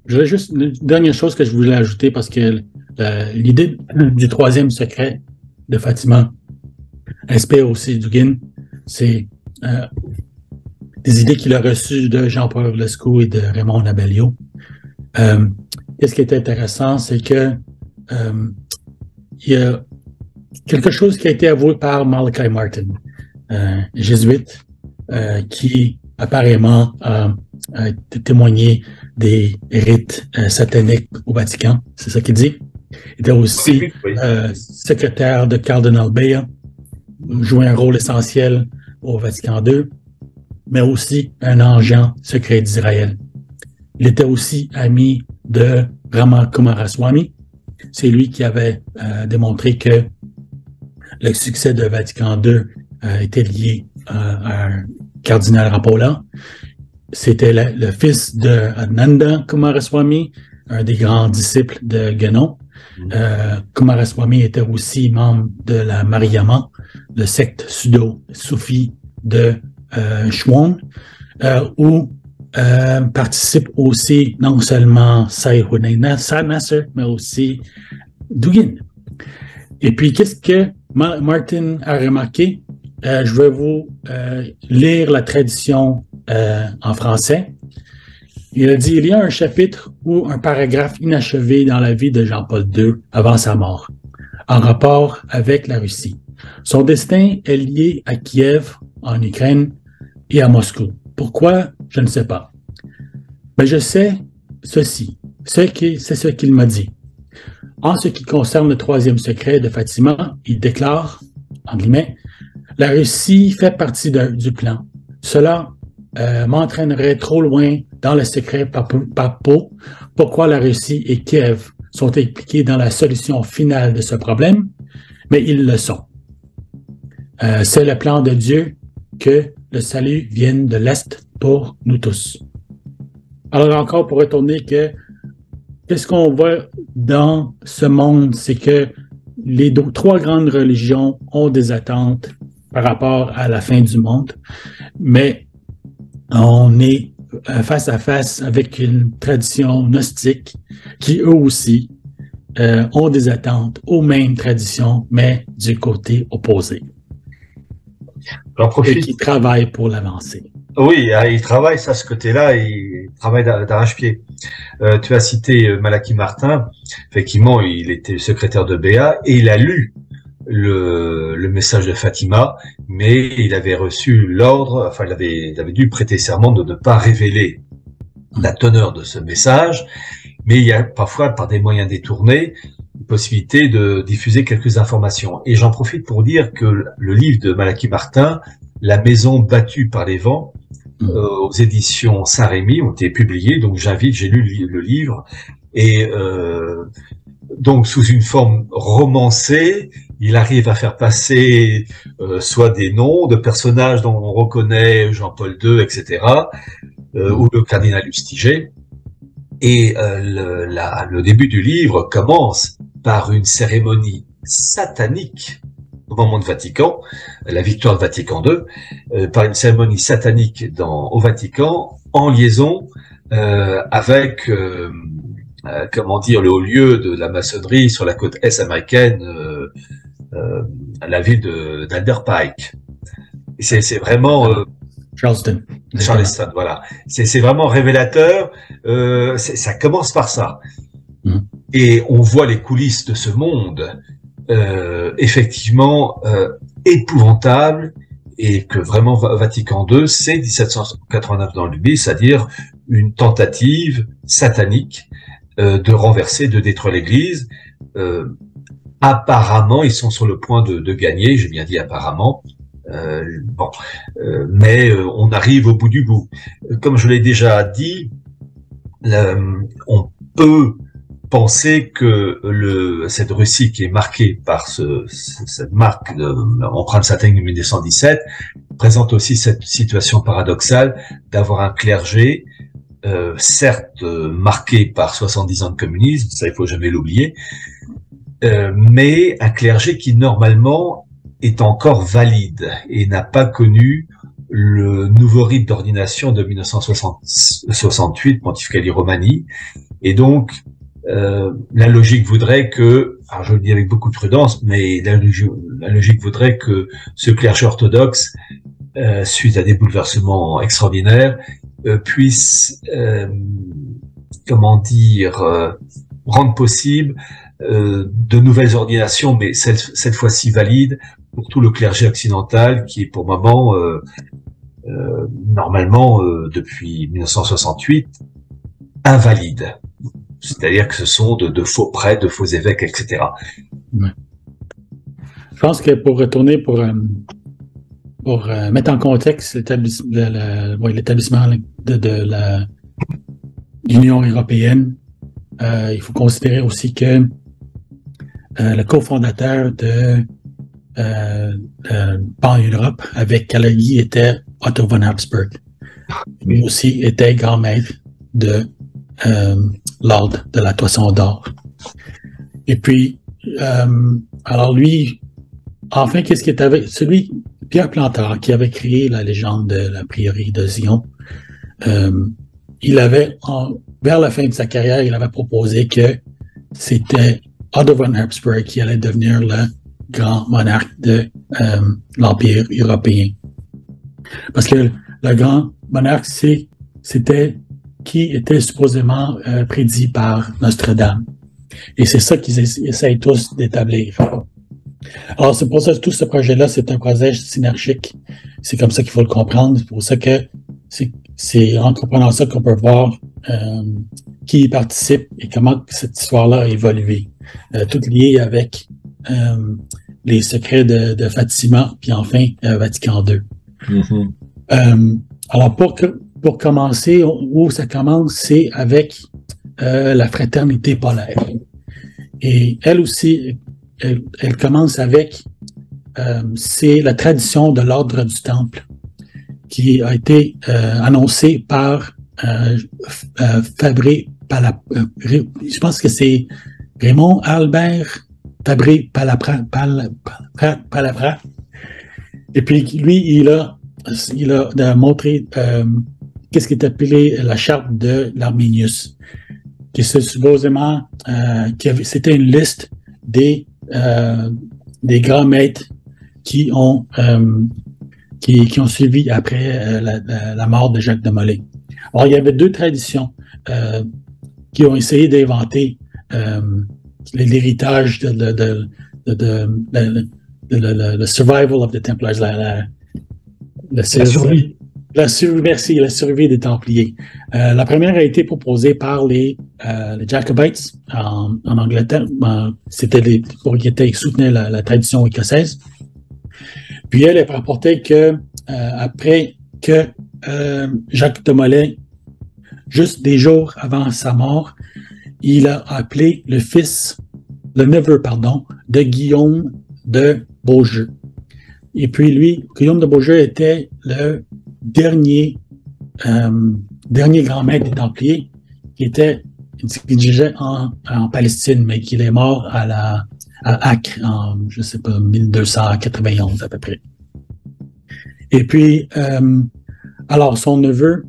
je juste une dernière chose que je voulais ajouter parce que l'idée du troisième secret de Fatima inspire aussi Dugin. C'est des idées qu'il a reçues de Jean-Paul Lescaut et de Raymond Abellio. Qu'est-ce qui est intéressant, c'est que il y a quelque chose qui a été avoué par Malachi Martin, jésuite, qui apparemment a témoigné des rites sataniques au Vatican. C'est ça qu'il dit. Il était aussi secrétaire de Cardinal Bea, jouait un rôle essentiel au Vatican II, mais aussi un agent secret d'Israël. Il était aussi ami de Rama Kumaraswamy. C'est lui qui avait démontré que le succès de Vatican II était lié à un cardinal Rampolla. C'était le fils de Ananda Kumaraswamy, un des grands disciples de Guénon. Kumaraswamy était aussi membre de la Mariama, le secte pseudo-soufi de Chouon, où participe aussi non seulement Saïhounay Nasser, mais aussi Dugin. Et puis, qu'est-ce que Martin a remarqué? Je vais vous lire la tradition en français. Il a dit, il y a un chapitre ou un paragraphe inachevé dans la vie de Jean-Paul II avant sa mort, en rapport avec la Russie. Son destin est lié à Kiev, en Ukraine, et à Moscou. Pourquoi? Je ne sais pas. Mais je sais ceci. C'est ce qu'il m'a dit. En ce qui concerne le troisième secret de Fatima, il déclare, en guillemets, la Russie fait partie du plan. Cela m'entraînerait trop loin dans le secret par peau. Pourquoi la Russie et Kiev sont impliqués dans la solution finale de ce problème? Mais ils le sont. C'est le plan de Dieu que le salut vienne de l'Est pour nous tous. Alors encore pour retourner que qu'est-ce qu'on voit dans ce monde, c'est que les trois grandes religions ont des attentes par rapport à la fin du monde, mais on est face à face avec une tradition gnostique qui, eux aussi, ont des attentes aux mêmes traditions, mais du côté opposé. J'en profite. Et qui travaillent pour l'avancer. Oui, il travaille, ça, ce côté-là, il travaille d'arrache-pied. Tu as cité Malachi Martin. Effectivement, il était secrétaire de Béat et il a lu le message de Fatima, mais il avait reçu l'ordre, enfin, il avait dû prêter serment de ne pas révéler la teneur de ce message, mais il y a parfois, par des moyens détournés, une possibilité de diffuser quelques informations. Et j'en profite pour dire que le livre de Malachi Martin, La maison battue par les vents, aux éditions Saint-Rémy, ont été publiés, donc j'ai lu le livre, et donc sous une forme romancée, il arrive à faire passer soit des noms de personnages dont on reconnaît Jean-Paul II, etc., ou le cardinal Lustiger. Et le début du livre commence par une cérémonie satanique au moment de Vatican, la victoire de Vatican II, par une cérémonie satanique au Vatican, en liaison avec, comment dire, le haut lieu de la maçonnerie sur la côte est américaine, la ville d'Alder Pike. Et c'est vraiment Charleston, voilà. C'est vraiment révélateur. Ça commence par ça. Et on voit les coulisses de ce monde, effectivement, épouvantable, et que vraiment Vatican II, c'est 1789 dans le Bible, c'est-à-dire une tentative satanique de renverser, de détruire l'Église. Apparemment, ils sont sur le point de gagner, j'ai bien dit apparemment. Mais on arrive au bout du bout. Comme je l'ai déjà dit, on peut penser que cette Russie qui est marquée par cette marque d'empreinte satanique de 1917 présente aussi cette situation paradoxale d'avoir un clergé, certes marqué par 70 ans de communisme, ça il faut jamais l'oublier, mais un clergé qui normalement est encore valide et n'a pas connu le nouveau rite d'ordination de 1968, Pontificali Romani, Et donc, la logique voudrait que, alors je le dis avec beaucoup de prudence, mais la logique voudrait que ce clergé orthodoxe, suite à des bouleversements extraordinaires, puisse, comment dire, rendre possible de nouvelles ordinations, mais cette fois-ci valides pour tout le clergé occidental qui est pour le moment, normalement, depuis 1968, invalide. C'est-à-dire que ce sont de faux prêtres, de faux évêques, etc. Ouais. Je pense que pour retourner, pour mettre en contexte l'établissement de l'Union européenne, il faut considérer aussi que le cofondateur de Pan-Europe avec Calagie était Otto von Habsburg. Lui aussi était grand maître de l'ordre de la Toison d'Or. Et puis, alors lui, enfin, qu'est-ce qui est avec Pierre Plantard, qui avait créé la légende de la prieuré de Zion, il avait, vers la fin de sa carrière, il avait proposé que c'était Otto von Habsburg qui allait devenir le grand monarque de l'Empire européen. Parce que le grand monarque, c'était qui était supposément prédit par Nostradame. Et c'est ça qu'ils essayent tous d'établir. Alors, c'est pour ça que tout ce projet-là, c'est un projet synergique. C'est comme ça qu'il faut le comprendre. C'est pour ça que c'est en comprenant ça qu'on peut voir qui y participe et comment cette histoire-là a évolué. Tout lié avec les secrets de Fatima, puis enfin Vatican II. Mm-hmm. Alors, pour commencer, où ça commence, c'est avec la fraternité polaire. Et elle aussi, elle commence avec, c'est la tradition de l'ordre du Temple qui a été annoncée par Fabré Palapra. Je pense que c'est Raymond Albert Fabré Palapra. Et puis lui, il a montré qu'est-ce qui est appelé la charte de l'Arminius, qui c'est supposément c'était une liste des grands maîtres qui ont suivi après la mort de Jacques de Molay. Alors, il y avait deux traditions qui ont essayé d'inventer l'héritage de le survival of the Templars, la survie. La survie des Templiers. La première a été proposée par les Jacobites en Angleterre. C'était qui soutenaient la tradition écossaise. Puis elle rapportait que après que Jacques de Molay, juste des jours avant sa mort, il a appelé le neveu, de Guillaume de Beaujeu. Et puis lui, Guillaume de Beaujeu était le dernier grand maître des Templiers qui dirigeait en Palestine, mais qui est mort à Acre en, je sais pas, 1291 à peu près. Et puis, alors son neveu,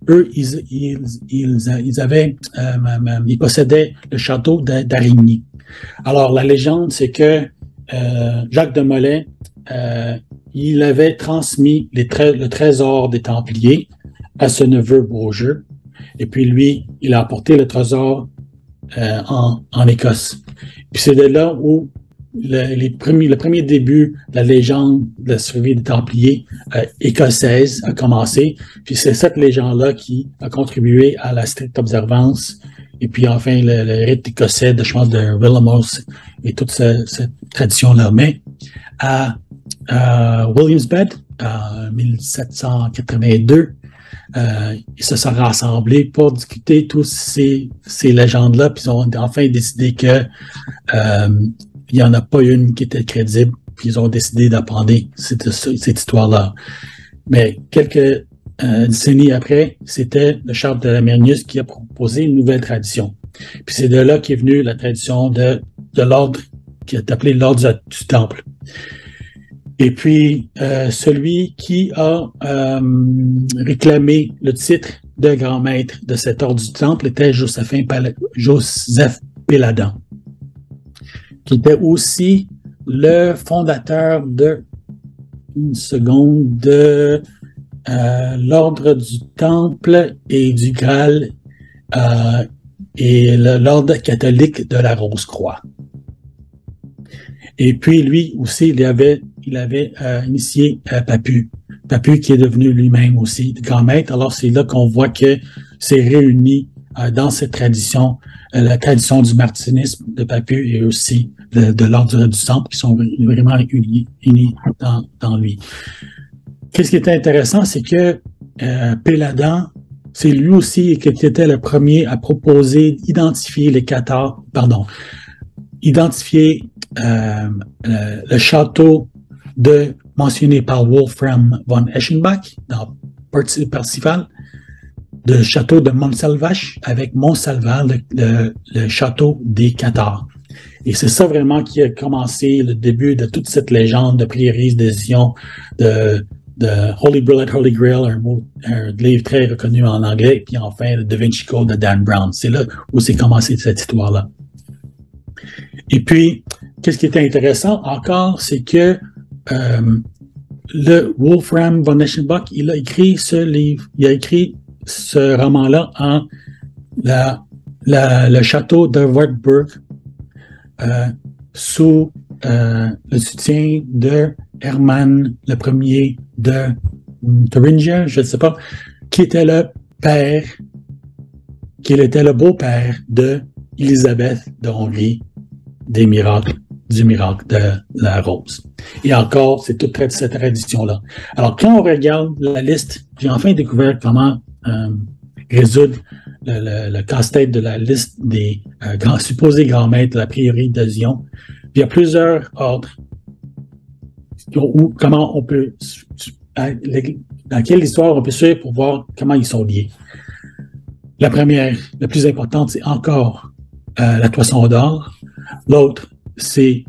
eux, ils possédaient le château d'Arigny. Alors la légende, c'est que Jacques de Molay, il avait transmis le trésor des Templiers à ce neveu Beaujeu. Et puis lui, il a apporté le trésor en Écosse. Puis c'est de là où le premier début de la légende de la survie des Templiers écossaise a commencé. Puis c'est cette légende-là qui a contribué à la stricte observance. Et puis enfin, le rite écossais je pense, de Willemos et toute cette tradition-là. Mais à Williamsbed, en 1782, ils se sont rassemblés pour discuter tous ces légendes-là, puis ils ont enfin décidé que il n'y en a pas une qui était crédible, puis ils ont décidé d'apprendre cette histoire-là. Mais quelques décennies après, c'était le Charles de Lamernus qui a proposé une nouvelle tradition. Puis c'est de là qu'est venue la tradition de l'ordre, qui est appelé l'ordre du Temple. Et puis, celui qui a réclamé le titre de grand maître de cet ordre du Temple était Joseph Péladan, qui était aussi le fondateur de l'ordre du Temple et du Graal et l'ordre catholique de la Rose-Croix. Et puis lui aussi, il avait initié Papu qui est devenu lui-même aussi grand maître. Alors c'est là qu'on voit que c'est réuni dans cette tradition, la tradition du martinisme de Papu et aussi de l'ordre du Temple qui sont vraiment unis dans lui. Qu'est-ce qui était intéressant, c'est que Péladan, c'est lui aussi qui était le premier à proposer, identifier le château mentionné par Wolfram von Eschenbach dans Parsifal, le château de Montsalvache avec Montsalvat, le château des Cathares. Et c'est ça vraiment qui a commencé le début de toute cette légende de prieuriste de Zion, de Holy Bullet, Holy Grail, un livre très reconnu en anglais, puis enfin le Da Vinci Code de Dan Brown. C'est là où c'est commencé cette histoire-là. Et puis, qu'est-ce qui était intéressant encore, c'est que le Wolfram von Eschenbach, il a écrit ce livre, il a écrit ce roman-là en le château de Wartburg sous le soutien de Hermann le Premier de Thuringia, je ne sais pas, qui était le beau-père de Élisabeth de Hongrie, du miracle de la rose. Et encore, c'est toute cette tradition-là. Alors, quand on regarde la liste, j'ai enfin découvert comment résoudre le casse-tête de la liste des supposés grands maîtres de la prieuré de Zion. Puis il y a plusieurs ordres. Comment on peut, dans quelle histoire on peut suivre pour voir comment ils sont liés. La première, la plus importante, c'est encore la Toison d'or. L'autre, c'est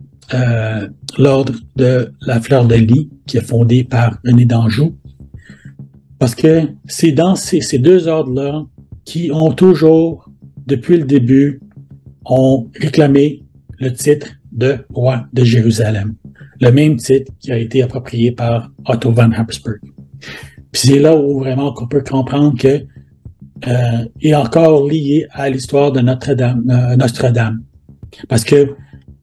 l'ordre de la fleur de lis qui est fondé par René d'Anjou. Parce que c'est dans ces deux ordres-là qui ont toujours, depuis le début, ont réclamé le titre de roi de Jérusalem. Le même titre qui a été approprié par Otto von Habsburg. Puis c'est là où vraiment qu'on peut comprendre que est encore lié à l'histoire de Notre-Dame. Parce que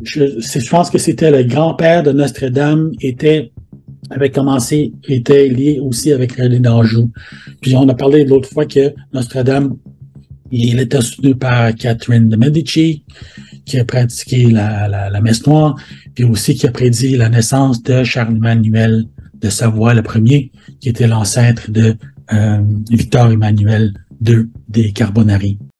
je pense que c'était le grand-père de Notre-Dame était lié aussi avec René d'Anjou. Puis on a parlé l'autre fois que Notre-Dame, il était soutenu par Catherine de Medici, qui a pratiqué la messe noire, puis aussi qui a prédit la naissance de Charles-Emmanuel de Savoie le premier, qui était l'ancêtre de Victor Emmanuel II des Carbonari.